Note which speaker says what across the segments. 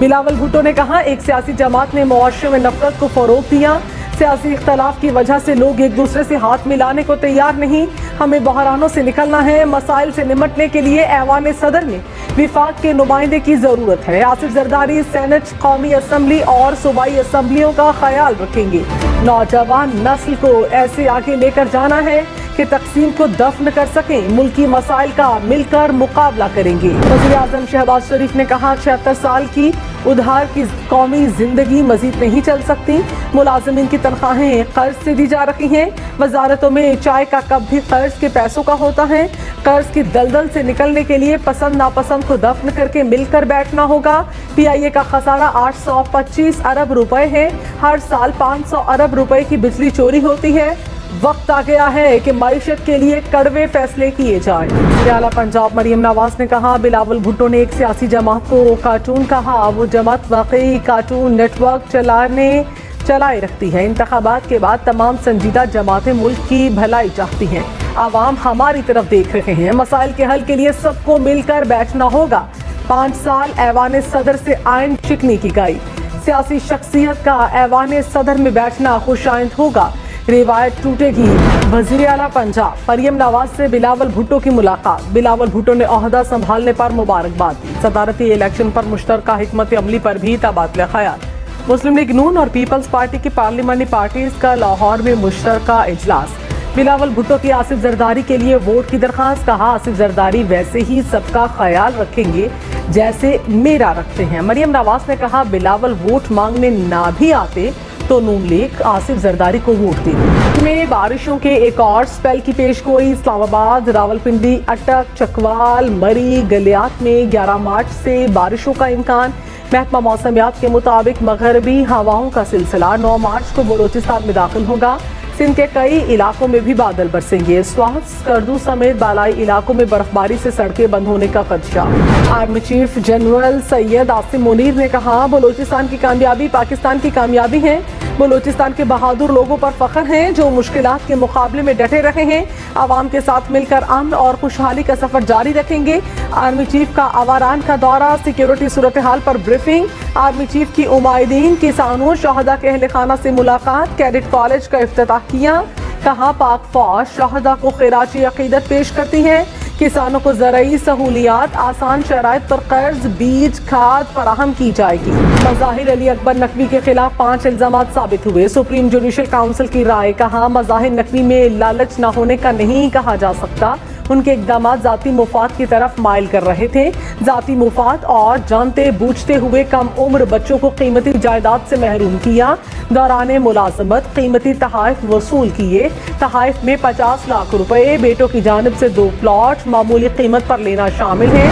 Speaker 1: بلاول بھٹو نے کہا ایک سیاسی جماعت نے معاشرے میں نفرت کو فروغ دیا، سیاسی اختلاف کی وجہ سے لوگ ایک دوسرے سے ہاتھ ملانے کو تیار نہیں، ہمیں بحرانوں سے نکلنا ہے، مسائل سے نمٹنے کے لیے ایوان صدر میں وفاق کے نمائندے کی ضرورت ہے، آصف زرداری سینٹ، قومی اسمبلی اور صوبائی اسمبلیوں کا خیال رکھیں گے، نوجوان نسل کو ایسے آگے لے کر جانا ہے کہ تقسیم کو دفن کر سکیں، ملکی مسائل کا مل کر مقابلہ کریں گے۔ وزیر اعظم شہباز شریف نے کہا 76 سال کی ادھار کی قومی زندگی مزید نہیں چل سکتی، ملازمین کی تنخواہیں قرض سے دی جا رہی ہیں، وزارتوں میں چائے کا کپ بھی قرض کے پیسوں کا ہوتا ہے، قرض کی دلدل سے نکلنے کے لیے پسند ناپسند کو دفن کر کے مل کر بیٹھنا ہوگا۔ پی آئی اے کا خسارہ 825 ارب روپے ہے، ہر سال 500 ارب روپے کی بجلی چوری ہوتی ہے، وقت آ گیا ہے کہ معیشت کے لیے کڑوے فیصلے کیے جائیں۔ وزیر اعلیٰ پنجاب مریم نواز نے کہا بلاول بھٹو نے ایک سیاسی جماعت کو کارٹون کہا، وہ جماعت واقعی کارٹون نیٹ ورک چلائے رکھتی ہے، انتخابات کے بعد تمام سنجیدہ جماعتیں ملک کی بھلائی چاہتی ہیں، عوام ہماری طرف دیکھ رہے ہیں، مسائل کے حل کے لیے سب کو مل کر بیٹھنا ہوگا۔ 5 سال ایوان صدر سے آئین شکنی کی گئی، سیاسی شخصیت کا ایوان صدر میں بیٹھنا خوش آئند ہوگا، روایت ٹوٹے گی۔ وزیر اعلیٰ پنجاب مریم نواز سے بلاول بھٹو کی ملاقات، بلاول بھٹو نے عہدہ سنبھالنے پر مبارکباد دی، صدارتی الیکشن پر مشترکہ حکمت عملی پر بھی تبادلہ خیال۔ مسلم لیگ نون اور پیپلز پارٹی کی پارلیمانی پارٹیز کا لاہور میں مشترکہ اجلاس، بلاول بھٹو کی آصف زرداری کے لیے ووٹ کی درخواست، کہا آصف زرداری ویسے ہی سب کا خیال رکھیں گے جیسے میرا رکھتے ہیں۔ مریم نواز نے کہا بلاول ووٹ مانگنے نہ بھی آتے تو نون لیگ آصف زرداری کو ووٹ دے میں بارشوں کے ایک اور سپیل کی پیش گوئی، اسلام آباد، راولپنڈی، اٹک، چکوال، مری، گلیات میں 11 مارچ سے بارشوں کا امکان، محکمہ موسمیات کے مطابق مغربی ہواؤں کا سلسلہ 9 مارچ کو بلوچستان میں داخل ہوگا، سندھ کے کئی علاقوں میں بھی بادل برسیں گے، سوات، اسکردو سمیت بالائی علاقوں میں برف باری سے سڑکیں بند ہونے کا خدشہ۔ Army chief general Syed Asim Munir نے کہا بلوچستان کی کامیابی پاکستان کی کامیابی ہے، بلوچستان کے بہادر لوگوں پر فخر ہے جو مشکلات کے مقابلے میں ڈٹے رہے ہیں، عوام کے ساتھ مل کر امن اور خوشحالی کا سفر جاری رکھیں گے۔ آرمی چیف کا آواران کا دورہ، سیکیورٹی صورتحال پر بریفنگ، آرمی چیف کی امائدین، کسانوں، شہداء کے اہل خانہ سے ملاقات، کیڈٹ کالج کا افتتاح کیا، کہا پاک فوج شہداء کو خراج عقیدت پیش کرتی ہے، کسانوں کو زرعی سہولیات، آسان شرائط پر قرض، بیج، کھاد فراہم کی جائے گی۔ مظاہر علی اکبر نقوی کے خلاف 5 الزامات ثابت ہوئے، سپریم جوڈیشل کونسل کی رائے، کہا مظاہر نقوی میں لالچ نہ ہونے کا نہیں کہا جا سکتا، ان کے اقدامات ذاتی مفاد کی طرف مائل کر رہے تھے، ذاتی مفاد اور جانتے بوجھتے ہوئے کم عمر بچوں کو قیمتی جائیداد سے محروم کیا، دوران ملازمت قیمتی تحائف وصول کیے، تحائف میں 50 لاکھ روپے، بیٹوں کی جانب سے 2 پلاٹ معمولی قیمت پر لینا شامل ہے۔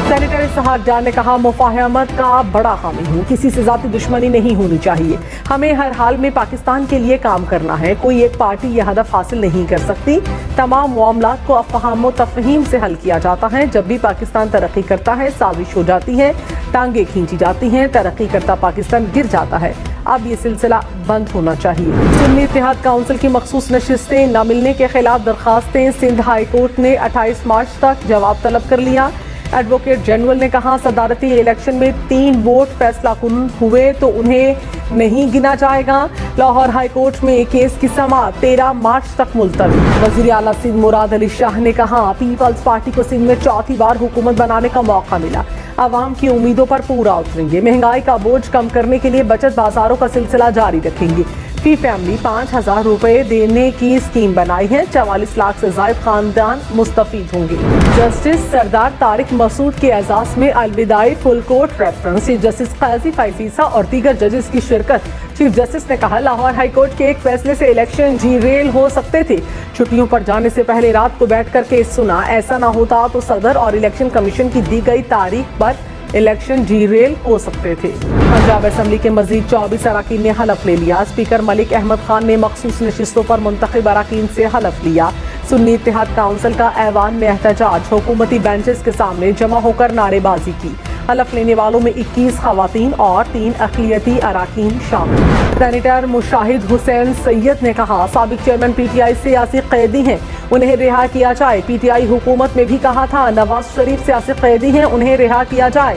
Speaker 1: سینیٹر اسحاق ڈار نے کہا مفاہمت کا بڑا حامی ہوں، کسی سے ذاتی دشمنی نہیں ہونی چاہیے، ہمیں ہر حال میں پاکستان کے لیے کام کرنا ہے، کوئی ایک پارٹی یہ ہدف حاصل نہیں کر سکتی، تمام معاملات کو افہام و تفہیم سے حل کیا جاتا ہے، جب بھی پاکستان ترقی کرتا ہے سازش ہو جاتی ہے، ٹانگیں کھینچی جاتی ہیں، ترقی کرتا پاکستان گر جاتا ہے، اب یہ سلسلہ بند ہونا چاہیے۔ سنی اتحاد کونسل کی مخصوص نشستیں نہ ملنے کے خلاف درخواستیں، سندھ ہائی کورٹ نے 28 مارچ تک جواب طلب کر لیا، ایڈوکیٹ جنرل نے کہا صدارتی الیکشن میں 3 ووٹ فیصلہ کن ہوئے تو انہیں نہیں گنا جائے گا، لاہور ہائی کورٹ میں کیس کی سماعت 13 مارچ تک ملتوی۔ وزیر اعلیٰ سندھ مراد علی شاہ نے کہا پیپلز پارٹی کو سندھ میں 4تھی بار حکومت بنانے کا موقع ملا، عوام کی امیدوں پر پورا اتریں گے، مہنگائی کا بوجھ کم کرنے کے لیے بچت بازاروں کا سلسلہ جاری رکھیں گے، فی فیملی 5000 روپے دینے کی اسکیم بنائی ہے، 44 لاکھ سے زائد خاندان مستفید ہوں گے۔ جسٹس سردار طارق مسعود کے اعزاز میں الوداعی full court reference, chief justice Qazi فائفیسا اور دیگر ججز کی شرکت۔ چیف جسٹس نے کہا لاہور ہائی کورٹ کے ایک فیصلے سے الیکشن جی ریل ہو سکتے تھے، چھٹیوں پر جانے سے پہلے رات کو بیٹھ کر کیس سنا، ایسا نہ ہوتا تو صدر اور الیکشن کمیشن کی دی گئی تاریخ پر الیکشن جی ریل ہو سکتے تھے۔ پنجاب اسمبلی کے مزید 24 اراکین نے حلف لے لیا، اسپیکر ملک احمد خان نے مخصوص نشستوں پر منتخب اراکین سے حلف لیا، سنی اتحاد کونسل کا ایوان میں احتجاج، حکومتی بینچز کے سامنے جمع ہو کر نعرے بازی کی، حلف لینے والوں میں 21 خواتین اور 3 اقلیتی اراکین شامل۔ سینیٹر مشاہد حسین سید نے کہا سابق چیئرمین پی ٹی آئی سیاسی قیدی ہیں، انہیں رہا کیا جائے، پی ٹی آئی حکومت میں بھی کہا تھا نواز شریف سیاسی قیدی ہیں، انہیں رہا کیا جائے،